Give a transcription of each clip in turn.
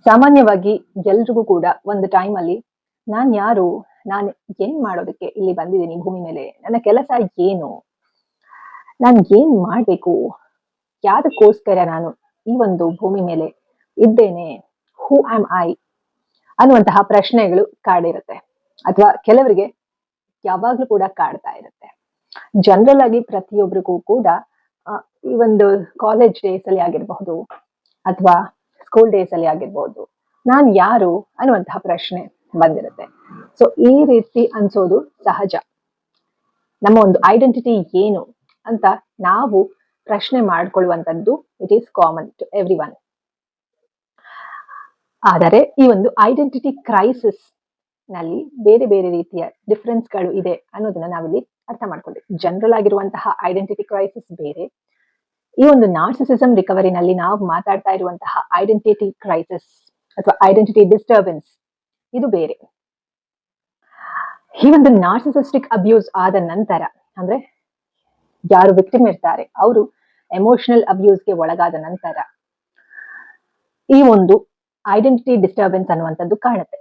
ಸಾಮಾನ್ಯವಾಗಿ ಎಲ್ರಿಗೂ ಕೂಡ ಒಂದು ಟೈಮ್ ಅಲ್ಲಿ ನಾನ್ ಯಾರು, ನಾನ್ ಏನ್ ಮಾಡೋದಕ್ಕೆ ಇಲ್ಲಿ ಬಂದಿದ್ದೀನಿ ಭೂಮಿ ಮೇಲೆ, ನನ್ನ ಕೆಲಸ ಏನು, ನಾನ್ ಏನ್ ಮಾಡ್ಬೇಕು, ಯಾವ್ದಕ್ಕೋಸ್ಕರ ನಾನು ಈ ಒಂದು ಭೂಮಿ ಮೇಲೆ ಇದ್ದೇನೆ, ಹೂ ಆಮ್ ಐ ಅನ್ನುವಂತಹ ಪ್ರಶ್ನೆಗಳು ಕಾಡಿರುತ್ತೆ. ಅಥವಾ ಕೆಲವರಿಗೆ ಯಾವಾಗ್ಲೂ ಕೂಡ ಕಾಡ್ತಾ ಇರುತ್ತೆ. ಜನರಲ್ ಆಗಿ ಪ್ರತಿಯೊಬ್ಬರಿಗೂ ಕೂಡ ಈ ಒಂದು ಕಾಲೇಜ್ ಡೇಸ್ ಅಲ್ಲಿ ಆಗಿರಬಹುದು ಅಥವಾ ಸ್ಕೂಲ್ ಡೇಸ್ ಅಲ್ಲಿ ಆಗಿರ್ಬೋದು, ನಾನ್ ಯಾರು ಅನ್ನುವಂತಹ ಪ್ರಶ್ನೆ ಬಂದಿರುತ್ತೆ. ಸೊ ಈ ರೀತಿ ಅನ್ಸೋದು ಸಹಜ. ನಮ್ಮ ಒಂದು ಐಡೆಂಟಿಟಿ ಏನು ಅಂತ ನಾವು ಪ್ರಶ್ನೆ ಮಾಡ್ಕೊಳ್ಳುವಂಥದ್ದು it is common to every one. ಆದರೆ ಈ ಒಂದು ಐಡೆಂಟಿಟಿ ಕ್ರೈಸಿಸ್ ನಲ್ಲಿ ಬೇರೆ ಬೇರೆ ರೀತಿಯ ಡಿಫರೆನ್ಸ್ಗಳು ಇದೆ ಅನ್ನೋದನ್ನ ನಾವಿಲ್ಲಿ ಅರ್ಥ ಮಾಡ್ಕೊಂಡ್ವಿ. ಜನರಲ್ ಆಗಿರುವಂತಹ ಐಡೆಂಟಿಟಿ ಕ್ರೈಸಿಸ್ ಬೇರೆ, ಈ ಒಂದು ನಾರ್ಸಿಸಿಸಂ ರಿಕವರಿನಲ್ಲಿ ನಾವು ಮಾತಾಡ್ತಾ ಇರುವಂತಹ ಐಡೆಂಟಿಟಿ ಕ್ರೈಸಿಸ್ ಅಥವಾ ಐಡೆಂಟಿಟಿ ಡಿಸ್ಟರ್ಬೆನ್ಸ್ ಇದು ಬೇರೆ. ಈ ಒಂದು ನಾರ್ಸಿಸಿಸ್ಟಿಕ್ ಅಬ್ಯೂಸ್ ಆದ ನಂತರ, ಅಂದ್ರೆ ಯಾರು ವಿಕ್ಟಿಮ್ ಇರ್ತಾರೆ ಅವರು ಎಮೋಷನಲ್ ಅಬ್ಯೂಸ್ಗೆ ಒಳಗಾದ ನಂತರ ಈ ಒಂದು ಐಡೆಂಟಿಟಿ ಡಿಸ್ಟರ್ಬೆನ್ಸ್ ಅನ್ನುವಂಥದ್ದು ಕಾಣುತ್ತೆ.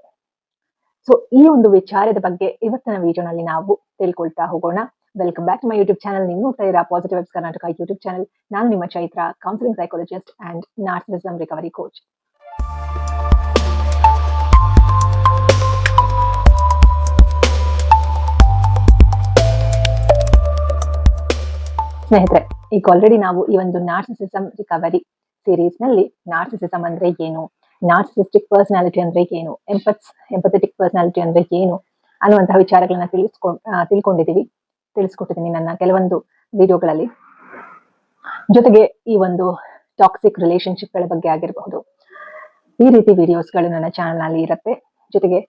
ಸೊ ಈ ಒಂದು ವಿಚಾರದ ಬಗ್ಗೆ ಇವತ್ತಿನ ವಿಡಿಯೋನಲ್ಲಿ ನಾವು ತಿಳ್ಕೊಳ್ತಾ ಹೋಗೋಣ. Welcome back to my YouTube channel. ನೀವು ನೋಡ್ತಾ ಇದ್ದೀರಾ positive vibes Karnataka YouTube channel. ನಾನು ನಿಮ್ಮ Chaitra, counselling psychologist and narcissism recovery coach. ಸ್ನೇಹಿತರೆ, ಈಗ ಆಲ್ರೆಡಿ ನಾವು ಈ ಒಂದು ನಾರ್ಸಿಸಿಸಂ ರಿಕವರಿ ಸೀರೀಸ್ ನಲ್ಲಿ ನಾರ್ಸಿಸಿಸಂ ಅಂದ್ರೆ ಏನು, ನಾರ್ಸಿಸಿಸ್ಟಿಕ್ ಪರ್ಸನಾಲಿಟಿ ಅಂದ್ರೆ ಏನು, ಎಂಪಥೆಟಿಕ್ ಪರ್ಸನಾಲಿಟಿ ಅಂದ್ರೆ ಏನು ಅನ್ನುವಂತಹ ವಿಚಾರಗಳನ್ನ ತಿಳಿಸ್ಕೊಟ್ಟಿದ್ದೀನಿ ನನ್ನ ಕೆಲವೊಂದು ವಿಡಿಯೋಗಳಲ್ಲಿ. ಜೊತೆಗೆ ಈ ಒಂದು ಟಾಕ್ಸಿಕ್ ರಿಲೇಶನ್ಶಿಪ್ ಗಳ ಬಗ್ಗೆ ಆಗಿರಬಹುದು, ಈ ರೀತಿ ವಿಡಿಯೋಸ್ಗಳು ನನ್ನ ಚಾನಲ್ ನಲ್ಲಿ ಇರುತ್ತೆ. ಜೊತೆಗೆ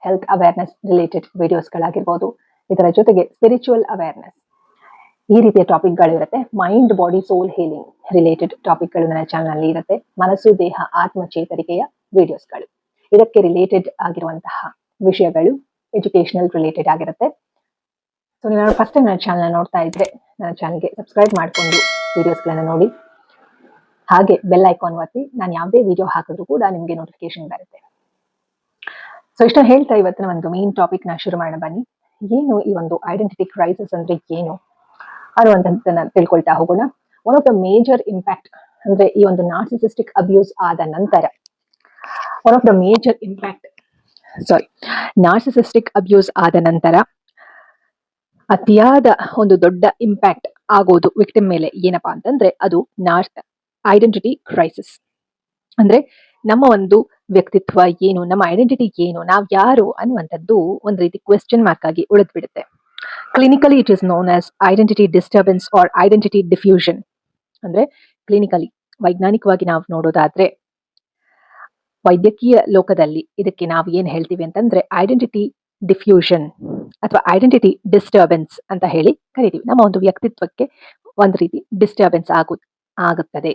ಹೆಲ್ತ್ ಅವೇರ್ನೆಸ್ ರಿಲೇಟೆಡ್ ವಿಡಿಯೋಸ್ಗಳಾಗಿರ್ಬೋದು, ಇದರ ಜೊತೆಗೆ ಸ್ಪಿರಿಚುವಲ್ ಅವೇರ್ನೆಸ್, ಈ ರೀತಿಯ ಟಾಪಿಕ್ಗಳು ಇರುತ್ತೆ. ಮೈಂಡ್ ಬಾಡಿ ಸೋಲ್ ಹೀಲಿಂಗ್ ರಿಲೇಟೆಡ್ ಟಾಪಿಕ್ಗಳು ನನ್ನ ಚಾನಲ್ ನಲ್ಲಿ ಇರುತ್ತೆ. ಮನಸ್ಸು ದೇಹ ಆತ್ಮ ಚೇತರಿಕೆಯ ವಿಡಿಯೋಸ್ಗಳು, ಇದಕ್ಕೆ ರಿಲೇಟೆಡ್ ಆಗಿರುವಂತಹ ವಿಷಯಗಳು ಎಜುಕೇಶನಲ್ ರಿಲೇಟೆಡ್ ಆಗಿರುತ್ತೆ. ಸೊ ನೀವು ಫಸ್ಟ್ ಟೈಮ್ ನನ್ನ ಚಾನಲ್ ನೋಡ್ತಾ ಇದ್ರೆ ನನ್ನ ಚಾನಲ್ಗೆ ಸಬ್ಸ್ಕ್ರೈಬ್ ಮಾಡಿಕೊಂಡು ವಿಡಿಯೋಸ್ಗಳನ್ನ ನೋಡಿ, ಹಾಗೆ ಬೆಲ್ ಐಕಾನ್ ಒತ್ತಿ. ನಾನು ಯಾವುದೇ ವಿಡಿಯೋ ಹಾಕಿದ್ರು ಕೂಡ ನಿಮಗೆ ನೋಟಿಫಿಕೇಶನ್ ಬರುತ್ತೆ. ಸೊ ಇಷ್ಟ ಹೇಳ್ತಾ ಇವತ್ತಿನ ಒಂದು ಮೇನ್ ಟಾಪಿಕ್ ನ ಶುರು ಮಾಡೋಣ ಬನ್ನಿ. ಏನು ಈ ಒಂದು ಐಡೆಂಟಿಟಿ ಕ್ರೈಸಿಸ್ ಅಂದ್ರೆ ಏನು ಅನ್ನುವಂಥದ್ದನ್ನ ತಿಳ್ಕೊಳ್ತಾ ಹೋಗೋಣ. One of the major impact ಅಂದ್ರೆ ಈ ಒಂದು ನಾರ್ಸಿಸಿಸ್ಟಿಕ್ ಅಬ್ಯೂಸ್ ಆದ ನಂತರ ನಾರ್ಸಿಸಿಸ್ಟಿಕ್ ಅಬ್ಯೂಸ್ ಆದ ನಂತರ ಅತಿಯಾದ ಒಂದು ದೊಡ್ಡ ಇಂಪ್ಯಾಕ್ಟ್ ಆಗೋದು ವಿಕ್ಟಿಮ್ ಮೇಲೆ ಏನಪ್ಪಾ ಅಂತಂದ್ರೆ ಅದು ಐಡೆಂಟಿಟಿ ಕ್ರೈಸಿಸ್. ಅಂದ್ರೆ ನಮ್ಮ ಒಂದು ವ್ಯಕ್ತಿತ್ವ ಏನು, ನಮ್ಮ ಐಡೆಂಟಿಟಿ ಏನು, ನಾವ್ ಯಾರು ಅನ್ನುವಂಥದ್ದು ಒಂದು ರೀತಿ ಕ್ವೆಶ್ಚನ್ ಮಾರ್ಕ್ ಆಗಿ ಉಳಿದ್ಬಿಡುತ್ತೆ. Clinically it is known as identity disturbance or identity diffusion. ಅಂದ್ರೆ ಕ್ಲಿನಿಕಲಿ, ವೈಜ್ಞಾನಿಕವಾಗಿ ನಾವು ನೋಡೋದಾದ್ರೆ, ವೈದ್ಯಕೀಯ ಲೋಕದಲ್ಲಿ ಇದಕ್ಕೆ ನಾವು ಏನ್ ಹೇಳ್ತೀವಿ ಅಂತಂದ್ರೆ ಐಡೆಂಟಿಟಿ ಡಿಫ್ಯೂಷನ್ ಅಥವಾ ಐಡೆಂಟಿಟಿ ಡಿಸ್ಟರ್ಬೆನ್ಸ್ ಅಂತ ಹೇಳಿ ಕರಿತೀವಿ. ನಮ್ಮ ಒಂದು ವ್ಯಕ್ತಿತ್ವಕ್ಕೆ ಒಂದು ರೀತಿ ಡಿಸ್ಟರ್ಬೆನ್ಸ್ ಆಗುತ್ತದೆ.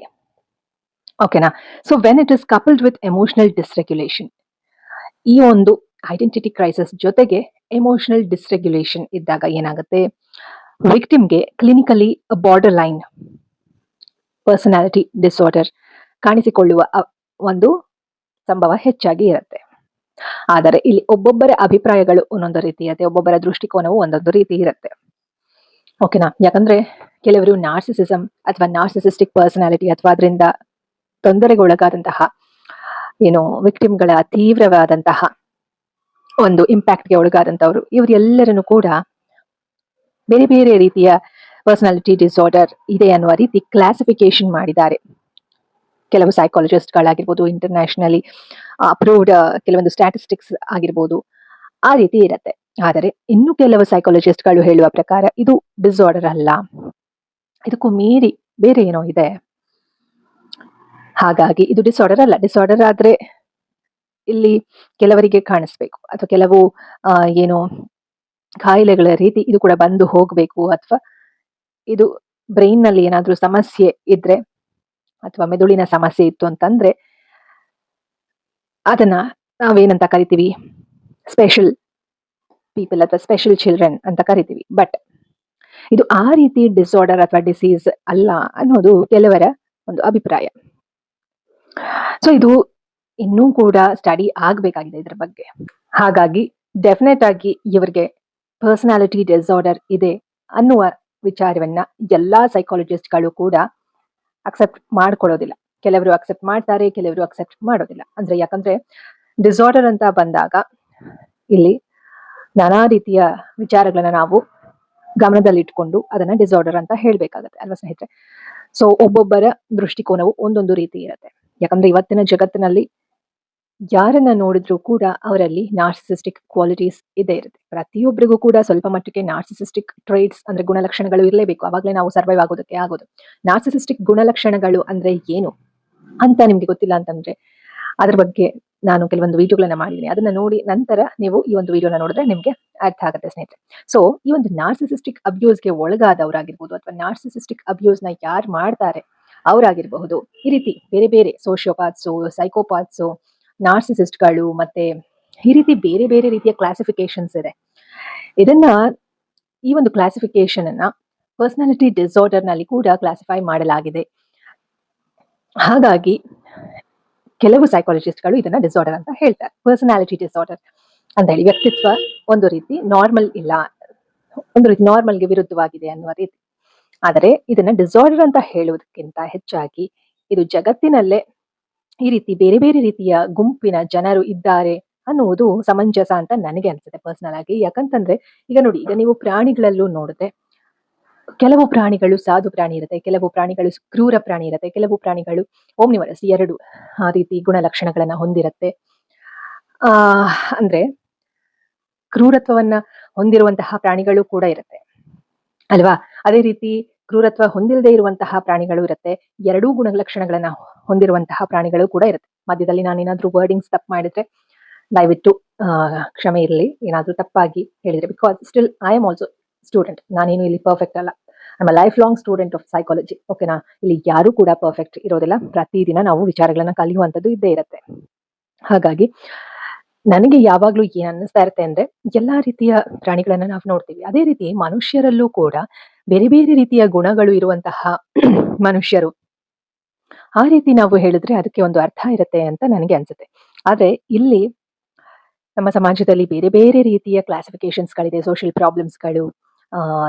ಓಕೆನಾ? So when it is coupled with emotional dysregulation, ಈ ಒಂದು ಐಡೆಂಟಿಟಿ ಕ್ರೈಸಿಸ್ ಜೊತೆಗೆ ಎಮೋಷನಲ್ ಡಿಸ್ರೆಗ್ಯುಲೇಷನ್ ಇದ್ದಾಗ ಏನಾಗುತ್ತೆ, ವಿಕ್ಟಿಮ್ಗೆ clinically borderline personality disorder ಕಾಣಿಸಿಕೊಳ್ಳುವ ಒಂದು ಸಂಭವ ಹೆಚ್ಚಾಗಿ ಇರುತ್ತೆ. ಆದರೆ ಇಲ್ಲಿ ಒಬ್ಬೊಬ್ಬರ ಅಭಿಪ್ರಾಯಗಳು ಒಂದೊಂದು ರೀತಿ ಇರುತ್ತೆ, ಒಬ್ಬೊಬ್ಬರ ದೃಷ್ಟಿಕೋನವು ಒಂದೊಂದು ರೀತಿ ಇರುತ್ತೆ. ಓಕೆನಾ? ಯಾಕಂದ್ರೆ ಕೆಲವರು ನಾರ್ಸಿಸಿಸಂ ಅಥವಾ ನಾರ್ಸಿಸಿಸ್ಟಿಕ್ ಪರ್ಸನಾಲಿಟಿ ಅಥವಾ ಅದರಿಂದ ತೊಂದರೆಗೊಳಗಾದಂತಹ ವಿಕ್ಟಿಮ್ಗಳ ತೀವ್ರವಾದಂತಹ ಒಂದು ಇಂಪ್ಯಾಕ್ಟ್ಗೆ ಒಳಗಾದಂತವರು, ಇವರೆಲ್ಲರನ್ನು ಕೂಡ ಬೇರೆ ಬೇರೆ ರೀತಿಯ ಪರ್ಸನಾಲಿಟಿ ಡಿಸಾರ್ಡರ್ ಇದೆ ಅನ್ನುವ ರೀತಿ ಕ್ಲಾಸಿಫಿಕೇಶನ್ ಮಾಡಿದ್ದಾರೆ. ಕೆಲವು ಸೈಕಾಲಜಿಸ್ಟ್ಗಳಾಗಿರ್ಬೋದು, ಇಂಟರ್ನ್ಯಾಷನಲಿ ಅಪ್ರೂವ್ಡ್ ಕೆಲವೊಂದು ಸ್ಟ್ಯಾಟಿಸ್ಟಿಕ್ಸ್ ಆಗಿರ್ಬೋದು, ಆ ರೀತಿ ಇರುತ್ತೆ. ಆದರೆ ಇನ್ನು ಕೆಲವು ಸೈಕಾಲಜಿಸ್ಟ್ಗಳು ಹೇಳುವ ಪ್ರಕಾರ ಇದು ಡಿಸಾರ್ಡರ್ ಅಲ್ಲ, ಇದಕ್ಕೂ ಮೀರಿ ಬೇರೆ ಏನೋ ಇದೆ, ಹಾಗಾಗಿ ಇದು ಡಿಸಾರ್ಡರ್ ಅಲ್ಲ. ಡಿಸಾರ್ಡರ್ ಆದ್ರೆ ಇಲ್ಲಿ ಕೆಲವರಿಗೆ ಕಾಣಿಸ್ಬೇಕು ಅಥವಾ ಕೆಲವು ಕಾಯಿಲೆಗಳ ರೀತಿ ಇದು ಕೂಡ ಬಂದು ಹೋಗ್ಬೇಕು, ಅಥವಾ ಇದು ಬ್ರೈನ್ ನಲ್ಲಿ ಏನಾದ್ರೂ ಸಮಸ್ಯೆ ಇದ್ರೆ ಅಥವಾ ಮೆದುಳಿನ ಸಮಸ್ಯೆ ಇತ್ತು ಅಂತಂದ್ರೆ ಅದನ್ನ ನಾವೇನಂತ ಕರಿತೀವಿ, ಸ್ಪೆಷಲ್ ಪೀಪಲ್ ಅಥವಾ ಸ್ಪೆಷಲ್ ಚಿಲ್ಡ್ರನ್ ಅಂತ ಕರಿತೀವಿ. ಬಟ್ ಇದು ಆ ರೀತಿ ಡಿಸಾರ್ಡರ್ ಅಥವಾ ಡಿಸೀಸ್ ಅಲ್ಲ ಅನ್ನೋದು ಕೆಲವರ ಒಂದು ಅಭಿಪ್ರಾಯ. ಸೊ ಇದು ಇನ್ನೂ ಕೂಡ ಸ್ಟಡಿ ಆಗಬೇಕಾಗಿದೆ ಇದ್ರ ಬಗ್ಗೆ. ಹಾಗಾಗಿ ಡೆಫಿನೆಟ್ ಆಗಿ ಇವರಿಗೆ ಪರ್ಸನಾಲಿಟಿ ಡಿಸಾರ್ಡರ್ ಇದೆ ಅನ್ನುವ ವಿಚಾರವನ್ನ ಎಲ್ಲಾ ಸೈಕಾಲಜಿಸ್ಟ್ಗಳು ಕೂಡ ಅಕ್ಸೆಪ್ಟ್ ಮಾಡ್ಕೊಳ್ಳೋದಿಲ್ಲ. ಕೆಲವರು ಅಕ್ಸೆಪ್ಟ್ ಮಾಡ್ತಾರೆ, ಕೆಲವರು ಅಕ್ಸೆಪ್ಟ್ ಮಾಡೋದಿಲ್ಲ. ಅಂದ್ರೆ ಯಾಕಂದ್ರೆ ಡಿಸಾರ್ಡರ್ ಅಂತ ಬಂದಾಗ ಇಲ್ಲಿ ನಾನಾ ರೀತಿಯ ವಿಚಾರಗಳನ್ನ ನಾವು ಗಮನದಲ್ಲಿಟ್ಕೊಂಡು ಅದನ್ನ ಡಿಸಾರ್ಡರ್ ಅಂತ ಹೇಳ್ಬೇಕಾಗತ್ತೆ ಅಲ್ವಾ ಸ್ನೇಹಿತರೆ. ಸೊ ಒಬ್ಬೊಬ್ಬರ ದೃಷ್ಟಿಕೋನವು ಒಂದೊಂದು ರೀತಿ ಇರುತ್ತೆ. ಯಾಕಂದ್ರೆ ಇವತ್ತಿನ ಜಗತ್ತಿನಲ್ಲಿ ಯಾರನ್ನ ನೋಡಿದ್ರು ಕೂಡ ಅವರಲ್ಲಿ ನಾರ್ಸಿಸಿಸ್ಟಿಕ್ ಕ್ವಾಲಿಟೀಸ್ ಇದೇ ಇರುತ್ತೆ. ಪ್ರತಿಯೊಬ್ಬರಿಗೂ ಕೂಡ ಸ್ವಲ್ಪ ಮಟ್ಟಿಗೆ ನಾರ್ಸಿಸಿಸ್ಟಿಕ್ ಟ್ರೇಟ್ಸ್ ಅಂದ್ರೆ ಗುಣಲಕ್ಷಣಗಳು ಇರಲೇಬೇಕು. ಅವಾಗಲೇ ನಾವು ಸರ್ವೈವ್ ಆಗೋದಕ್ಕೆ ಆಗೋದು. ನಾರ್ಸಿಸಿಸ್ಟಿಕ್ ಗುಣಲಕ್ಷಣಗಳು ಅಂದ್ರೆ ಏನು ಅಂತ ನಿಮ್ಗೆ ಗೊತ್ತಿಲ್ಲ ಅಂತಂದ್ರೆ ಅದ್ರ ಬಗ್ಗೆ ನಾನು ಕೆಲವೊಂದು ವಿಡಿಯೋಗಳನ್ನ ಮಾಡಿದ್ದೀನಿ. ಅದನ್ನ ನೋಡಿ ನಂತರ ನೀವು ಈ ಒಂದು ವಿಡಿಯೋನ ನೋಡಿದ್ರೆ ನಿಮ್ಗೆ ಅರ್ಥ ಆಗುತ್ತೆ ಸ್ನೇಹಿತರೆ. ಸೊ ಈ ಒಂದು ನಾರ್ಸಿಸಿಸ್ಟಿಕ್ ಅಬ್ಯೂಸ್ಗೆ ಒಳಗಾದವರಾಗಿರ್ಬೋದು ಅಥವಾ ನಾರ್ಸಿಸಿಸ್ಟಿಕ್ ಅಬ್ಯೂಸ್ ನ ಯಾರು ಮಾಡ್ತಾರೆ ಅವರಾಗಿರಬಹುದು, ಈ ರೀತಿ ಬೇರೆ ಬೇರೆ ಸೋಶಿಯೋಪಾತ್ಸು, ಸೈಕೋಪಾತ್ಸು, ನಾರ್ಸಿಸಿಸ್ಟ್ಗಳು, ಮತ್ತೆ ಈ ರೀತಿ ಬೇರೆ ಬೇರೆ ರೀತಿಯ ಕ್ಲಾಸಿಫಿಕೇಶನ್ಸ್ ಇದೆ. ಇದನ್ನ ಈ ಒಂದು ಕ್ಲಾಸಿಫಿಕೇಶನ್ ಅನ್ನ ಪರ್ಸನಾಲಿಟಿ ಡಿಸಾರ್ಡರ್ ನಲ್ಲಿ ಕೂಡ ಕ್ಲಾಸಿಫೈ ಮಾಡಲಾಗಿದೆ. ಹಾಗಾಗಿ ಕೆಲವು ಸೈಕಾಲಜಿಸ್ಟ್ಗಳು ಇದನ್ನ ಡಿಸಾರ್ಡರ್ ಅಂತ ಹೇಳ್ತಾರೆ. ಪರ್ಸನಾಲಿಟಿ ಡಿಸಾರ್ಡರ್ ಅಂತ ಹೇಳಿ ವ್ಯಕ್ತಿತ್ವ ಒಂದು ರೀತಿ ನಾರ್ಮಲ್ ಇಲ್ಲ, ಒಂದು ರೀತಿ ನಾರ್ಮಲ್ಗೆ ವಿರುದ್ಧವಾಗಿದೆ ಅನ್ನುವ ರೀತಿ. ಆದರೆ ಇದನ್ನ ಡಿಸಾರ್ಡರ್ ಅಂತ ಹೇಳುವುದಕ್ಕಿಂತ ಹೆಚ್ಚಾಗಿ ಇದು ಜಗತ್ತಿನಲ್ಲೇ ಈ ರೀತಿ ಬೇರೆ ಬೇರೆ ರೀತಿಯ ಗುಂಪಿನ ಜನರು ಇದ್ದಾರೆ ಅನ್ನುವುದು ಸಮಂಜಸ ಅಂತ ನನಗೆ ಅನ್ಸುತ್ತೆ ಪರ್ಸನಲ್ ಆಗಿ. ಯಾಕಂತಂದ್ರೆ ಈಗ ನೋಡಿ, ಈಗ ನೀವು ಪ್ರಾಣಿಗಳಲ್ಲೂ ನೋಡಿದ್ರೆ ಕೆಲವು ಪ್ರಾಣಿಗಳು ಸಾಧು ಪ್ರಾಣಿ ಇರುತ್ತೆ, ಕೆಲವು ಪ್ರಾಣಿಗಳು ಕ್ರೂರ ಪ್ರಾಣಿ ಇರುತ್ತೆ, ಕೆಲವು ಪ್ರಾಣಿಗಳು ಓಮ್ನಿವರಸ್ ಎರಡು ರೀತಿ ಗುಣಲಕ್ಷಣಗಳನ್ನ ಹೊಂದಿರುತ್ತೆ. ಅಂದ್ರೆ ಕ್ರೂರತ್ವವನ್ನ ಹೊಂದಿರುವಂತಹ ಪ್ರಾಣಿಗಳು ಕೂಡ ಇರುತ್ತೆ ಅಲ್ವಾ. ಅದೇ ರೀತಿ ಕ್ರೂರತ್ವ ಹೊಂದಿಲ್ಲದೆ ಇರುವಂತಹ ಪ್ರಾಣಿಗಳು ಇರುತ್ತೆ, ಎರಡೂ ಗುಣಲಕ್ಷಣಗಳನ್ನ ಹೊಂದಿರುವಂತಹ ಪ್ರಾಣಿಗಳು ಕೂಡ ಇರುತ್ತೆ. ಮಧ್ಯದಲ್ಲಿ ನಾನೇನಾದ್ರೂ ವರ್ಡಿಂಗ್ಸ್ ತಪ್ಪು ಮಾಡಿದ್ರೆ ದಯವಿಟ್ಟು ಕ್ಷಮೆ ಇರಲಿ, ಏನಾದ್ರೂ ತಪ್ಪಾಗಿ ಹೇಳಿದ್ರೆ. Because still I am also student. ನಾನೇನು ಇಲ್ಲಿ ಪರ್ಫೆಕ್ಟ್ ಅಲ್ಲ. ನಮ್ಮ life long student of psychology. ಓಕೆನಾ. ಇಲ್ಲಿ ಯಾರು ಕೂಡ ಪರ್ಫೆಕ್ಟ್ ಇರೋದಿಲ್ಲ. ಪ್ರತಿದಿನ ನಾವು ವಿಚಾರಗಳನ್ನ ಕಲಿಯುವಂಥದ್ದು ಇದ್ದೇ ಇರುತ್ತೆ. ಹಾಗಾಗಿ ನನಗೆ ಯಾವಾಗ್ಲೂ ಏನ್ ಅನ್ನಿಸ್ತಾ ಇರುತ್ತೆ ಅಂದ್ರೆ ಎಲ್ಲಾ ರೀತಿಯ ಪ್ರಾಣಿಗಳನ್ನ ನಾವು ನೋಡ್ತೀವಿ. ಅದೇ ರೀತಿ ಮನುಷ್ಯರಲ್ಲೂ ಕೂಡ ಬೇರೆ ಬೇರೆ ರೀತಿಯ ಗುಣಗಳು ಇರುವಂತಹ ಮನುಷ್ಯರು. ಆ ರೀತಿ ನಾವು ಹೇಳಿದ್ರೆ ಅದಕ್ಕೆ ಒಂದು ಅರ್ಥ ಇರುತ್ತೆ ಅಂತ ನನಗೆ ಅನ್ಸುತ್ತೆ. ಆದ್ರೆ ಇಲ್ಲಿ ನಮ್ಮ ಸಮಾಜದಲ್ಲಿ ಬೇರೆ ಬೇರೆ ರೀತಿಯ ಕ್ಲಾಸಿಫಿಕೇಶನ್ಸ್ಗಳಿದೆ. ಸೋಷಿಯಲ್ ಪ್ರಾಬ್ಲಮ್ಸ್ಗಳು,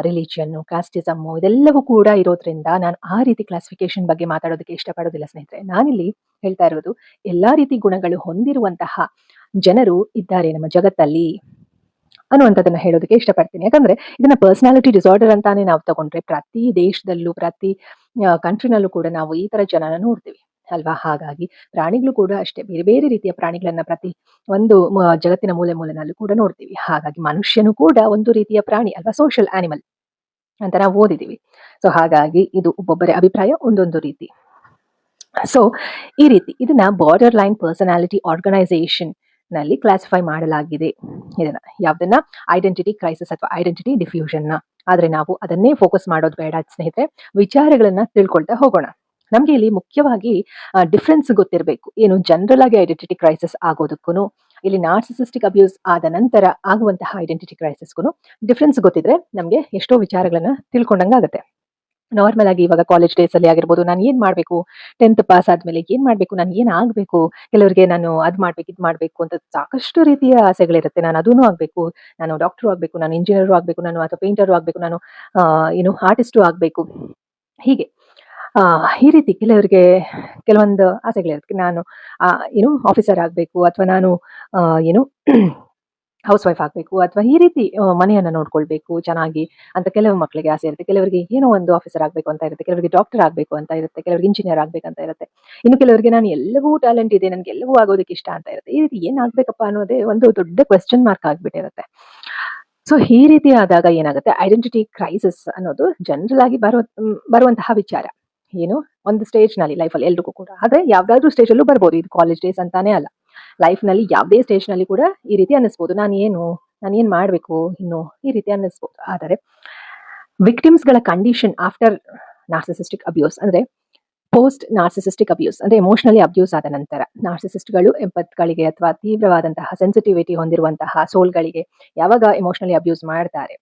ರಿಲಿಜಿಯನ್, ಕಾಸ್ಟಿಸಮ್ ಇದೆಲ್ಲವೂ ಕೂಡ ಇರೋದ್ರಿಂದ ನಾನು ಆ ರೀತಿ ಕ್ಲಾಸಿಫಿಕೇಶನ್ ಬಗ್ಗೆ ಮಾತಾಡೋದಕ್ಕೆ ಇಷ್ಟಪಡೋದಿಲ್ಲ ಸ್ನೇಹಿತರೆ. ನಾನಿಲ್ಲಿ ಹೇಳ್ತಾ ಇರೋದು ಎಲ್ಲಾ ರೀತಿ ಗುಣಗಳು ಹೊಂದಿರುವಂತಹ ಜನರು ಇದ್ದಾರೆ ನಮ್ಮ ಜಗತ್ತಲ್ಲಿ ಅನ್ನುವಂಥದ್ದನ್ನ ಹೇಳೋದಕ್ಕೆ ಇಷ್ಟಪಡ್ತೀನಿ. ಯಾಕಂದ್ರೆ ಇದನ್ನ ಪರ್ಸನಾಲಿಟಿ ಡಿಸಾರ್ಡರ್ ಅಂತಾನೆ ನಾವು ತಗೊಂಡ್ರೆ ಪ್ರತಿ ದೇಶದಲ್ಲೂ ಪ್ರತಿ ಕಂಟ್ರಿನಲ್ಲೂ ಕೂಡ ನಾವು ಈ ತರ ಜನನ ನೋಡ್ತೀವಿ ಅಲ್ವಾ. ಹಾಗಾಗಿ ಪ್ರಾಣಿಗಳು ಕೂಡ ಅಷ್ಟೇ, ಬೇರೆ ಬೇರೆ ರೀತಿಯ ಪ್ರಾಣಿಗಳನ್ನ ಪ್ರತಿ ಒಂದು ಜಗತ್ತಿನ ಮೂಲೆ ಮೂಲೆನಲ್ಲೂ ಕೂಡ ನೋಡ್ತೀವಿ. ಹಾಗಾಗಿ ಮನುಷ್ಯನು ಕೂಡ ಒಂದು ರೀತಿಯ ಪ್ರಾಣಿ ಅಲ್ವಾ, ಸೋಷಿಯಲ್ ಆನಿಮಲ್ ಅಂತ ನಾವು ಓದಿದೀವಿ. ಸೊ ಹಾಗಾಗಿ ಇದು ಒಬ್ಬೊಬ್ಬರ ಅಭಿಪ್ರಾಯ ಒಂದೊಂದು ರೀತಿ. ಸೊ ಈ ರೀತಿ ಇದನ್ನ ಬಾರ್ಡರ್ ಲೈನ್ ಪರ್ಸನಾಲಿಟಿ ಆರ್ಗನೈಸೇಷನ್ ನಲ್ಲಿ ಕ್ಲಾಸಿಫೈ ಮಾಡಲಾಗಿದೆ. ಇದನ್ನ ಯಾವ್ದನ್ನ ಐಡೆಂಟಿಟಿ ಕ್ರೈಸಿಸ್ ಅಥವಾ ಐಡೆಂಟಿಟಿ ಡಿಫ್ಯೂಷನ್ ನ. ಆದ್ರೆ ನಾವು ಅದನ್ನೇ ಫೋಕಸ್ ಮಾಡೋದು ಬೇಡ ಸ್ನೇಹಿತರೆ. ವಿಚಾರಗಳನ್ನ ತಿಳ್ಕೊಳ್ತಾ ಹೋಗೋಣ. ನಮ್ಗೆ ಇಲ್ಲಿ ಮುಖ್ಯವಾಗಿ ಡಿಫ್ರೆನ್ಸ್ ಗೊತ್ತಿರಬೇಕು. ಏನು ಜನರಲ್ ಆಗಿ ಐಡೆಂಟಿಟಿ ಕ್ರೈಸಿಸ್ ಆಗೋದಕ್ಕೂ ಇಲ್ಲಿ ನಾರ್ಸಿಸಿಸ್ಟಿಕ್ ಅಬ್ಯೂಸ್ ಆದ ನಂತರ ಆಗುವಂತಹ ಐಡೆಂಟಿಟಿ ಕ್ರೈಸಿಸ್ಗೂ ಡಿಫ್ರೆನ್ಸ್ ಗೊತ್ತಿದ್ರೆ ನಮ್ಗೆ ಎಷ್ಟೋ ವಿಚಾರಗಳನ್ನ ತಿಳ್ಕೊಂಡಂಗಾಗತ್ತೆ. ನಾರ್ಮಲ್ ಆಗಿ ಇವಾಗ ಕಾಲೇಜ್ ಡೇಸ್ ಅಲ್ಲಿ ಆಗಿರ್ಬೋದು, ನಾನು ಏನ್ ಮಾಡ್ಬೇಕು, 10th ಪಾಸ್ ಆದ್ಮೇಲೆ ಏನ್ ಮಾಡ್ಬೇಕು, ನಾನು ಏನ್ ಆಗ್ಬೇಕು, ಕೆಲವರಿಗೆ ನಾನು ಅದ್ ಮಾಡ್ಬೇಕು ಇದ್ ಮಾಡ್ಬೇಕು ಅಂತ ಸಾಕಷ್ಟು ರೀತಿಯ ಆಸೆಗಳಿರುತ್ತೆ. ನಾನು ಅದೂ ಆಗ್ಬೇಕು, ನಾನು ಡಾಕ್ಟರ್ ಆಗ್ಬೇಕು, ನಾನು ಇಂಜಿನಿಯರ್ ಆಗ್ಬೇಕು, ನಾನು ಅಥವಾ ಪೇಂಟರ್ ಆಗ್ಬೇಕು, ನಾನು ಆರ್ಟಿಸ್ಟು ಆಗ್ಬೇಕು, ಹೀಗೆ ಈ ರೀತಿ ಕೆಲವರಿಗೆ ಕೆಲವೊಂದು ಆಸೆಗಳಿರುತ್ತೆ. ನಾನು ಆಫೀಸರ್ ಆಗ್ಬೇಕು, ಅಥವಾ ನಾನು ಏನು ಹೌಸ್ ವೈಫ್ ಆಗ್ಬೇಕು, ಅಥವಾ ಈ ರೀತಿ ಮನೆಯನ್ನ ನೋಡ್ಕೊಳ್ಬೇಕು ಚೆನ್ನಾಗಿ ಅಂತ ಕೆಲವು ಮಕ್ಕಳಿಗೆ ಆಸೆ ಇರುತ್ತೆ. ಕೆಲವರಿಗೆ ಏನೋ ಒಂದು ಆಫೀಸರ್ ಆಗ್ಬೇಕು ಅಂತ ಇರುತ್ತೆ, ಕೆಲವರಿಗೆ ಡಾಕ್ಟರ್ ಆಗ್ಬೇಕು ಅಂತ ಇರುತ್ತೆ, ಕೆಲವರಿಗೆ ಇಂಜಿನಿಯರ್ ಆಗ್ಬೇಕಂತ ಇರುತ್ತೆ. ಇನ್ನು ಕೆಲವರಿಗೆ ನಾನು ಎಲ್ಲವೂ ಟ್ಯಾಲೆಂಟ್ ಇದೆ, ನನ್ಗೆ ಎಲ್ಲವೂ ಆಗೋದಕ್ಕೆ ಇಷ್ಟ ಅಂತ ಇರುತ್ತೆ. ಈ ರೀತಿ ಏನ್ ಆಗ್ಬೇಕಪ್ಪ ಅನ್ನೋದೇ ಒಂದು ದೊಡ್ಡ ಕ್ವೆಶ್ಚನ್ ಮಾರ್ಕ್ ಆಗ್ಬಿಟ್ಟಿರುತ್ತೆ. ಸೊ ಈ ರೀತಿ ಆದಾಗ ಏನಾಗುತ್ತೆ, ಐಡೆಂಟಿಟಿ ಕ್ರೈಸಿಸ್ ಅನ್ನೋದು ಜನರಲ್ ಆಗಿ ಬರುವಂತಹ ವಿಚಾರ. ಏನು ಒಂದು ಸ್ಟೇಜ್ ನಲ್ಲಿ ಲೈಫಲ್ಲಿ ಎಲ್ರಿಗೂ ಕೂಡ, ಆದ್ರೆ ಯಾವ್ದಾದ್ರು ಸ್ಟೇಜ್ ಅಲ್ಲೂ ಬರ್ಬೋದು. ಇದು ಕಾಲೇಜ್ ಡೇಸ್ ಅಂತಾನೆ ಅಲ್ಲ, ಲೈಫ್ ನಲ್ಲಿ ಯಾವುದೇ ಸ್ಟೇಜ್ ನಲ್ಲಿ ಕೂಡ ಈ ರೀತಿ ಅನ್ನಿಸ್ಬೋದು. ನಾನು ಏನ್ ಮಾಡ್ಬೇಕು ಇನ್ನು, ಈ ರೀತಿ ಅನ್ನಿಸ್ಬೋದು. ಆದರೆ ವಿಕ್ಟಿಮ್ಸ್ ಗಳ ಕಂಡೀಷನ್ ಆಫ್ಟರ್ ನಾರ್ಸಿಸಿಸ್ಟಿಕ್ ಅಬ್ಯೂಸ್ ಅಂದ್ರೆ ಪೋಸ್ಟ್ ನಾರ್ಸಿಸಿಸ್ಟಿಕ್ ಅಬ್ಯೂಸ್ ಅಂದ್ರೆ ಎಮೋಷನಲಿ ಅಬ್ಯೂಸ್ ಆದ ನಂತರ ನಾರ್ಸಿಸಿಸ್ಟ್ಗಳು ಎಂಪತ್ಗಳಿಗೆ ಅಥವಾ ತೀವ್ರವಾದಂತಹ ಸೆನ್ಸಿಟಿವಿಟಿ ಹೊಂದಿರುವಂತಹ ಸೋಲ್ಗಳಿಗೆ ಯಾವಾಗ ಎಮೋಷನಲಿ ಅಬ್ಯೂಸ್ ಮಾಡ್ತಾರೆ,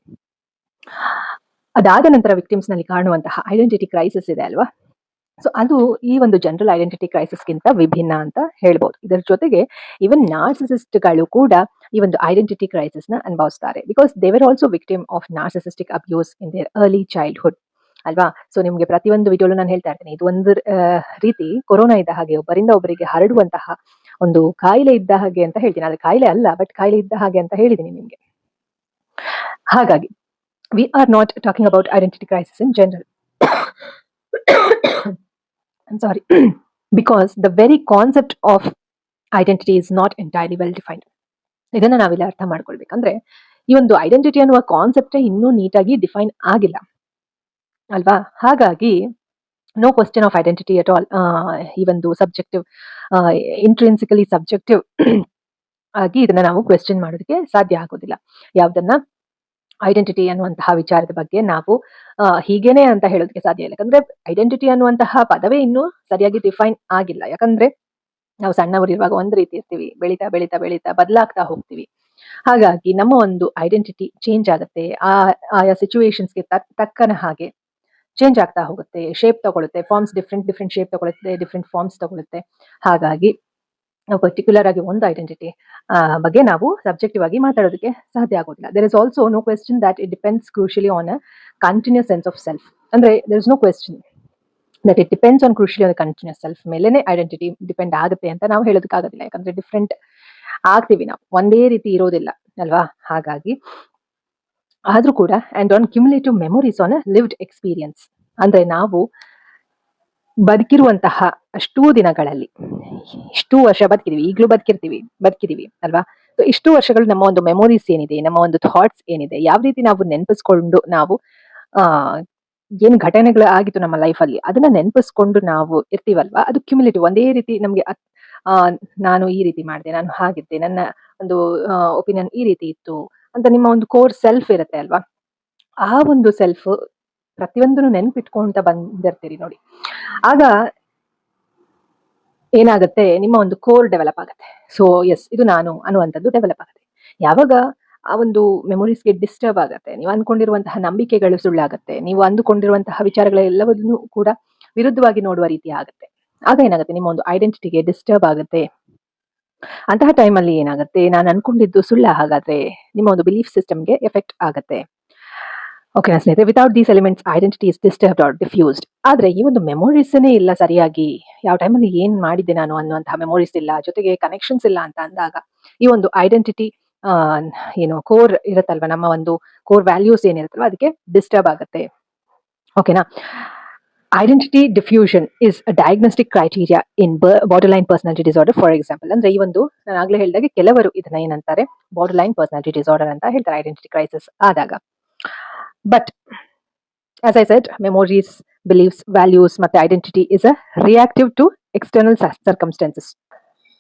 ಅದಾದ ನಂತರ ವಿಕ್ಟಿಮ್ಸ್ ನಲ್ಲಿ ಕಾಣುವಂತಹ ಐಡೆಂಟಿಟಿ ಕ್ರೈಸಿಸ್ ಇದೆ ಅಲ್ವಾ, ಸೊ ಅದು ಈ ಒಂದು ಜನರಲ್ ಐಡೆಂಟಿಟಿ ಕ್ರೈಸಿಸ್ಗಿಂತ ವಿಭಿನ್ನ ಅಂತ ಹೇಳ್ಬೋದು. ಇದರ ಜೊತೆಗೆ ಈವನ್ ನಾರ್ಸಿಸಿಸ್ಟ್ಗಳು ಕೂಡ ಈ ಒಂದು ಐಡೆಂಟಿಟಿ ಕ್ರೈಸಿಸ್ ನ ಅನುಭವಿಸ್ತಾರೆ. Because they were also victim of narcissistic abuse in their early childhood ಅಲ್ವಾ. ಸೊ ನಿಮ್ಗೆ ಪ್ರತಿಯೊಂದು ವಿಡಿಯೋಲು ನಾನು ಹೇಳ್ತಾ ಇರ್ತೇನೆ, ಇದು ಒಂದು ರೀತಿ ಕೊರೋನಾ ಇದ್ದ ಹಾಗೆ, ಒಬ್ಬರಿಂದ ಒಬ್ಬರಿಗೆ ಹರಡುವಂತಹ ಒಂದು ಕಾಯಿಲೆ ಇದ್ದ ಹಾಗೆ ಅಂತ ಹೇಳ್ತೀನಿ. ಅದು ಕಾಯಿಲೆ ಅಲ್ಲ, ಬಟ್ ಕಾಯಿಲೆ ಇದ್ದ ಹಾಗೆ ಅಂತ ಹೇಳಿದ್ದೀನಿ ನಿಮ್ಗೆ. ಹಾಗಾಗಿ we are not talking about identity crisis in general. I'm sorry. Because the very concept of identity is not entirely well defined. ಇದನ್ನ ನಾವಿಲ್ಲಿ ಅರ್ಥ ಮಾಡ್ಕೊಳ್ಬೇಕಂದ್ರೆ ಈ ಒಂದು ಐಡೆಂಟಿಟಿ ಅನ್ನುವ ಕಾನ್ಸೆಪ್ಟ್ ಇನ್ನೂ ನೀಟಾಗಿ ಡಿಫೈನ್ ಆಗಿಲ್ಲ ಅಲ್ವಾ. ಹಾಗಾಗಿ no question of identity at all. ಈ ಒಂದು ಸಬ್ಜೆಕ್ಟಿವ್, ಇಂಟ್ರಿನ್ಸಿಕಲಿ ಸಬ್ಜೆಕ್ಟಿವ್ ಆಗಿ ಇದನ್ನ ನಾವು ಕ್ವೆಶ್ಚನ್ ಮಾಡೋದಕ್ಕೆ ಸಾಧ್ಯ ಆಗೋದಿಲ್ಲ. ಯಾವ್ದನ್ನ ಐಡೆಂಟಿಟಿ ಅನ್ನುವಂತಹ ವಿಚಾರದ ಬಗ್ಗೆ ನಾವು ಹೀಗೇನೆ ಅಂತ ಹೇಳೋದಕ್ಕೆ ಸಾಧ್ಯ ಇಲ್ಲ. ಯಾಕಂದ್ರೆ ಐಡೆಂಟಿಟಿ ಅನ್ನುವಂತಹ ಪದವೇ ಇನ್ನೂ ಸರಿಯಾಗಿ ಡಿಫೈನ್ ಆಗಿಲ್ಲ. ಯಾಕಂದ್ರೆ ನಾವು ಸಣ್ಣವರಿರುವಾಗ ಒಂದು ರೀತಿ ಇರ್ತೀವಿ, ಬೆಳೀತಾ ಬೆಳೀತಾ ಬೆಳೀತಾ ಬದಲಾಗ್ತಾ ಹೋಗ್ತೀವಿ. ಹಾಗಾಗಿ ನಮ್ಮ ಒಂದು ಐಡೆಂಟಿಟಿ ಚೇಂಜ್ ಆಗುತ್ತೆ. ಆಯಾ ಸಿಚುವೇಶನ್ಸ್ಗೆ ತಕ್ಕನ ಹಾಗೆ ಚೇಂಜ್ ಆಗ್ತಾ ಹೋಗುತ್ತೆ, ಶೇಪ್ ತಗೊಳುತ್ತೆ, ಫಾರ್ಮ್ಸ್ ಡಿಫ್ರೆಂಟ್ ಶೇಪ್ ತಗೊಳುತ್ತೆ, ಡಿಫ್ರೆಂಟ್ ಫಾರ್ಮ್ಸ್ ತಗೊಳುತ್ತೆ. ಹಾಗಾಗಿ ನಾವು ಪರ್ಟಿಕ್ಯುಲರ್ ಆಗಿ ಒಂದು ಐಡೆಂಟಿಟಿ ಬಗ್ಗೆ ನಾವು ಸಬ್ಜೆಕ್ಟಿವ್ ಆಗಿ ಮಾತಾಡೋದಕ್ಕೆ ಸಾಧ್ಯ ಆಗೋದಿಲ್ಲ. There is also no question that it depends crucially on a continuous sense of self. ಅಂದ್ರೆ there is no question that it depends on crucially on continuous self ಮೇಲೆನೆ ಐಡೆಂಟಿಟಿ ಡಿಪೆಂಡ್ ಆಗುತ್ತೆ ಅಂತ ನಾವು ಹೇಳೋದಕ್ಕಾಗೋದಿಲ್ಲ. ಯಾಕಂದ್ರೆ ಡಿಫ್ರೆಂಟ್ ಆಗ್ತೀವಿ ನಾವು, ಒಂದೇ ರೀತಿ ಇರೋದಿಲ್ಲ ಅಲ್ವಾ. ಹಾಗಾಗಿ ಆದ್ರೂ ಕೂಡ and on cumulative memories on a lived experience, ಅಂದ್ರೆ ನಾವು ಬದುಕಿರುವಂತಹ ಅಷ್ಟೂ ದಿನಗಳಲ್ಲಿ, ಇಷ್ಟು ವರ್ಷ ಬದುಕಿದೀವಿ, ಈಗಲೂ ಬದುಕಿದೀವಿ ಅಲ್ವಾ. ಸೊ ಇಷ್ಟು ವರ್ಷಗಳು ನಮ್ಮ ಒಂದು ಮೆಮೊರೀಸ್ ಏನಿದೆ, ನಮ್ಮ ಒಂದು ಥಾಟ್ಸ್ ಏನಿದೆ, ಯಾವ ರೀತಿ ನಾವು ನೆನಪಿಸ್ಕೊಂಡು ನಾವು ಏನು ಘಟನೆಗಳು ಆಗಿತ್ತು ನಮ್ಮ ಲೈಫಲ್ಲಿ ಅದನ್ನ ನೆನಪಿಸ್ಕೊಂಡು ನಾವು ಇರ್ತೀವಲ್ವಾ, ಅದು ಕ್ಯುಮುಲೇಟಿವ್. ಒಂದೇ ರೀತಿ ನಮ್ಗೆ ನಾನು ಈ ರೀತಿ ಮಾಡಿದೆ, ನಾನು ಹಾಗಿದ್ದೆ, ನನ್ನ ಒಂದು ಒಪಿನಿಯನ್ ಈ ರೀತಿ ಇತ್ತು ಅಂತ ನಿಮ್ಮ ಒಂದು ಕೋರ್ ಸೆಲ್ಫ್ ಇರುತ್ತೆ ಅಲ್ವಾ. ಆ ಒಂದು ಸೆಲ್ಫ್ ಪ್ರತಿಯೊಂದನ್ನು ನೆನಪಿಟ್ಕೊಂತ ಬಂದಿರ್ತೀರಿ ನೋಡಿ. ಆಗ ಏನಾಗುತ್ತೆ, ನಿಮ್ಮ ಒಂದು ಕೋರ್ ಡೆವಲಪ್ ಆಗುತ್ತೆ. ಸೊ ಎಸ್, ಇದು ನಾನು ಅನ್ನುವಂಥದ್ದು ಡೆವಲಪ್ ಆಗುತ್ತೆ. ಯಾವಾಗ ಆ ಒಂದು ಮೆಮೊರೀಸ್ಗೆ ಡಿಸ್ಟರ್ಬ್ ಆಗುತ್ತೆ, ನೀವು ಅಂದ್ಕೊಂಡಿರುವಂತಹ ನಂಬಿಕೆಗಳು ಸುಳ್ಳಾಗುತ್ತೆ, ನೀವು ಅಂದುಕೊಂಡಿರುವಂತಹ ವಿಚಾರಗಳೆಲ್ಲವನ್ನೂ ಕೂಡ ವಿರುದ್ಧವಾಗಿ ನೋಡುವ ರೀತಿ ಆಗುತ್ತೆ. ಆಗ ಏನಾಗುತ್ತೆ, ನಿಮ್ಮ ಒಂದು ಐಡೆಂಟಿಟಿಗೆ ಡಿಸ್ಟರ್ಬ್ ಆಗುತ್ತೆ. ಅಂತಹ ಟೈಮಲ್ಲಿ ಏನಾಗುತ್ತೆ, ನಾನು ಅನ್ಕೊಂಡಿದ್ದು ಸುಳ್ಳ, ಹಾಗಾದ್ರೆ ನಿಮ್ಮ ಒಂದು ಬಿಲೀಫ್ ಸಿಸ್ಟಮ್ಗೆ ಎಫೆಕ್ಟ್ ಆಗುತ್ತೆ. ಓಕೆನಾ ಸ್ನೇಹಿತರೆ, without these elements identity is disturbed or diffused. ಆದ್ರೆ ಈ ಒಂದು ಮೆಮೊರೀಸ್ನೇ ಇಲ್ಲ ಸರಿಯಾಗಿ, ಯಾವ ಟೈಮಲ್ಲಿ ಏನ್ ಮಾಡಿದ್ದೆ ನಾನು ಅನ್ನುವಂತಹ ಮೆಮೊರೀಸ್ ಇಲ್ಲ, ಜೊತೆಗೆ ಕನೆಕ್ಷನ್ಸ್ ಇಲ್ಲ ಅಂತ ಅಂದಾಗ ಈ ಒಂದು ಐಡೆಂಟಿಟಿ ಏನು ಕೋರ್ ಇರುತ್ತಲ್ವ, ನಮ್ಮ ಒಂದು ಕೋರ್ ವ್ಯಾಲ್ಯೂಸ್ ಏನಿರುತ್ತಲ್ವ ಅದಕ್ಕೆ ಡಿಸ್ಟರ್ಬ್ ಆಗುತ್ತೆ. ಓಕೆನಾ. Identity diffusion is a diagnostic criteria in borderline personality disorder. For example, ಅಂದ್ರೆ ಈ ಒಂದು ನಾನು ಆಗ್ಲೇ ಹೇಳಿದಾಗೆ ಕೆಲವರು ಇದನ್ನ ಏನಂತಾರೆ, ಬಾರ್ಡರ್ಲೈನ್ ಪರ್ಸನಾಲಿಟಿ ಡಿಸಾರ್ಡರ್ ಅಂತ ಹೇಳ್ತಾರೆ ಐಡೆಂಟಿಟಿ ಕ್ರೈಸಿಸ್ ಆದಾಗ. But as I said, memories, beliefs, values ಮತ್ತೆ identity is a reactive to external circumstances.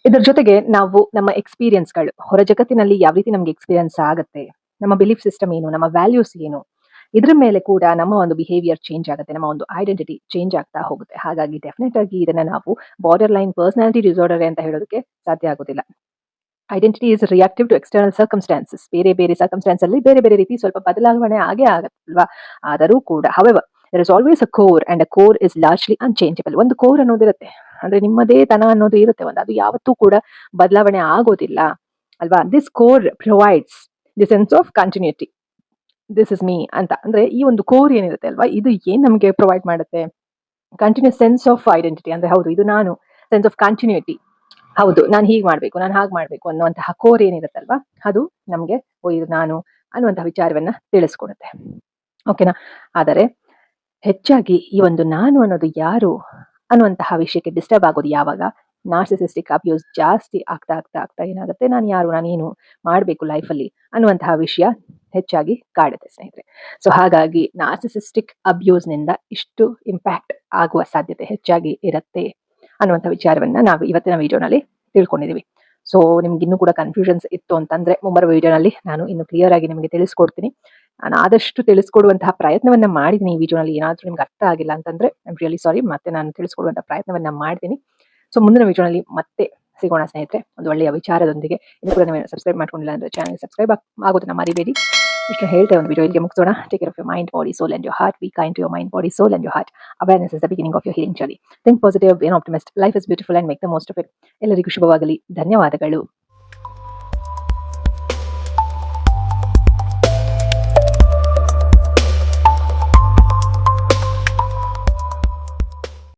ಇದರ ಜೊತೆಗೆ ನಾವು ನಮ್ಮ ಎಕ್ಸ್ಪೀರಿಯನ್ಸ್ಗಳು, ಹೊರ ಜಗತ್ತಿನಲ್ಲಿ ಯಾವ ರೀತಿ ನಮ್ಗೆ ಎಕ್ಸ್ಪೀರಿಯನ್ಸ್ ಆಗುತ್ತೆ, ನಮ್ಮ ಬಿಲೀಫ್ ಸಿಸ್ಟಮ್ ಏನು, ನಮ್ಮ ವ್ಯಾಲ್ಯೂಸ್ ಏನು, ಇದ್ರ ಮೇಲೆ ಕೂಡ ನಮ್ಮ ಒಂದು ಬಿಹೇವಿಯರ್ ಚೇಂಜ್ ಆಗುತ್ತೆ, ನಮ್ಮ ಒಂದು ಐಡೆಂಟಿಟಿ ಚೇಂಜ್ ಆಗ್ತಾ ಹೋಗುತ್ತೆ. ಹಾಗಾಗಿ ಡೆಫಿನೆಟ್ ಆಗಿ ಇದನ್ನ ನಾವು ಬಾರ್ಡರ್ ಲೈನ್ ಪರ್ಸನಾಲಿಟಿ ಡಿಸಾರ್ಡರ್ ಅಂತ ಹೇಳೋದಕ್ಕೆ ಸಾಧ್ಯ ಆಗೋದಿಲ್ಲ. Identity is reactive to external circumstances. ಬೇರೆ ಬೇರೆ ಸರ್ಕಮ್ಸ್ಟಾನ್ಸ್ ಅಲ್ಲಿ ಬೇರೆ ಬೇರೆ ರೀತಿ ಸ್ವಲ್ಪ ಬದಲಾವಣೆ ಆಗೇ ಆಗತ್ತಲ್ವಾ. ಆದರೂ ಕೂಡ however there is always a core and a core is largely unchangeable. ಒಂದು ಕೋರ್ ಅನ್ನೋದಿರುತ್ತೆ, ಅಂದ್ರೆ ನಿಮ್ಮದೇ ತನ ಅನ್ನೋದು ಇರುತ್ತೆ ಒಂದು, ಅದು ಯಾವತ್ತೂ ಕೂಡ ಬದಲಾವಣೆ ಆಗೋದಿಲ್ಲ ಅಲ್ವಾ. This core provides the sense of continuity, this is me ಅಂತ. ಅಂದ್ರೆ ಈ ಒಂದು ಕೋರ್ ಏನಿರುತ್ತೆ ಅಲ್ವಾ, ಇದು ಏನ್ ನಮಗೆ ಪ್ರೊವೈಡ್ ಮಾಡುತ್ತೆ, ಕಂಟಿನ್ಯೂಸ್ ಸೆನ್ಸ್ ಆಫ್ ಐಡೆಂಟಿಟಿ. ಅಂದ್ರೆ ಹೌದು ಇದು ನಾನು, ಸೆನ್ಸ್ ಆಫ್ ಕಂಟಿನ್ಯೂಟಿ, ಹೌದು ನಾನು ಹೀಗೆ ಮಾಡ್ಬೇಕು, ನಾನು ಹಾಗೆ ಮಾಡ್ಬೇಕು ಅನ್ನುವಂತಹ ಕೋರ್ ಏನಿರುತ್ತಲ್ವಾ, ಅದು ನಮ್ಗೆ ಇದು ನಾನು ಅನ್ನುವಂತಹ ವಿಚಾರವನ್ನ ತಿಳಿಸ್ಕೊಡುತ್ತೆ. ಓಕೆನಾ. ಆದರೆ ಹೆಚ್ಚಾಗಿ ಈ ಒಂದು ನಾನು ಅನ್ನೋದು ಯಾರು ಅನ್ನುವಂತಹ ವಿಷಯಕ್ಕೆ ಡಿಸ್ಟರ್ಬ್ ಆಗೋದು ಯಾವಾಗ, ನಾರ್ಸಿಸಿಸ್ಟಿಕ್ ಅಬ್ಯೂಸ್ ಜಾಸ್ತಿ ಆಗ್ತಾ ಆಗ್ತಾ ಆಗ್ತಾ ಏನಾಗುತ್ತೆ, ನಾನು ಯಾರು, ನಾನೇನು ಮಾಡಬೇಕು ಲೈಫಲ್ಲಿ ಅನ್ನುವಂತಹ ವಿಷಯ ಹೆಚ್ಚಾಗಿ ಕಾಡುತ್ತೆ ಸ್ನೇಹಿತರೆ. ಸೊ ಹಾಗಾಗಿ ನಾರ್ಸಿಸಿಸ್ಟಿಕ್ ಅಬ್ಯೂಸ್ನಿಂದ ಇಷ್ಟು ಇಂಪ್ಯಾಕ್ಟ್ ಆಗುವ ಸಾಧ್ಯತೆ ಹೆಚ್ಚಾಗಿ ಇರುತ್ತೆ ಅನ್ನುವಂಥ ವಿಚಾರವನ್ನ ನಾವು ಇವತ್ತಿನ ವಿಡಿಯೋನಲ್ಲಿ ತಿಳ್ಕೊಂಡಿದ್ದೀವಿ. ಸೊ ನಿಮ್ಗೆ ಇನ್ನೂ ಕೂಡ ಕನ್ಫ್ಯೂಷನ್ಸ್ ಇತ್ತು ಅಂತಂದ್ರೆ ಮುಂಬರುವ ವಿಡಿಯೋನಲ್ಲಿ ನಾನು ಇನ್ನು ಕ್ಲಿಯರ್ ಆಗಿ ನಿಮಗೆ ತಿಳಿಸ್ಕೊಡ್ತೀನಿ. ನಾನು ಆದಷ್ಟು ತಿಳಿಸ್ಕೊಡುವಂತಹ ಪ್ರಯತ್ನವನ್ನ ಮಾಡಿದ್ದೀನಿ. ಈ ವಿಡಿಯೋನಲ್ಲಿ ಏನಾದರೂ ನಿಮ್ಗೆ ಅರ್ಥ ಆಗಿಲ್ಲ ಅಂತಂದ್ರೆ ಐ ಆಮ್ ರಿಯಲಿ ಸಾರಿ, ಮತ್ತೆ ನಾನು ತಿಳಿಸ್ಕೊಡುವಂತಹ ಪ್ರಯತ್ನವನ್ನ ಮಾಡ್ತೀನಿ. ಸೊ ಮುಂದಿನ ವಿಡಿಯೋನಲ್ಲಿ ಮತ್ತೆ ಸಿಗೋಣ ಸ್ನೇಹಿತರೆ, ಒಂದು ಒಳ್ಳೆಯ ವಿಚಾರದೊಂದಿಗೆ. ಇನ್ನು ಕೂಡ ನೀವು ಸಬ್ಸ್ಕ್ರೈಬ್ ಮಾಡ್ಕೊಂಡಿಲ್ಲ ಅಂದ್ರೆ ಚಾನಲ್ ಸಬ್ಸ್ಕ್ರೈಬ್ ಆಗೋದನ್ನ ಮರಿಬೇಡಿ. ಇಷ್ಟು ಹೇಳ್ತೇವೆ ಒಂದು ವಿಡಿಯೋ ಇಲ್ಲಿಗೆ ಮುಗಿಸೋಣ. Take care of your mind, body, soul and your heart. Be kind to your mind, body, soul and your heart. Awareness is the beginning of your healing journey. Think positive, be an optimist. Life is beautiful and make the most of it. ಎಲ್ಲರಿಗೂ ಶುಭವಾಗಲಿ. ಧನ್ಯವಾದಗಳು.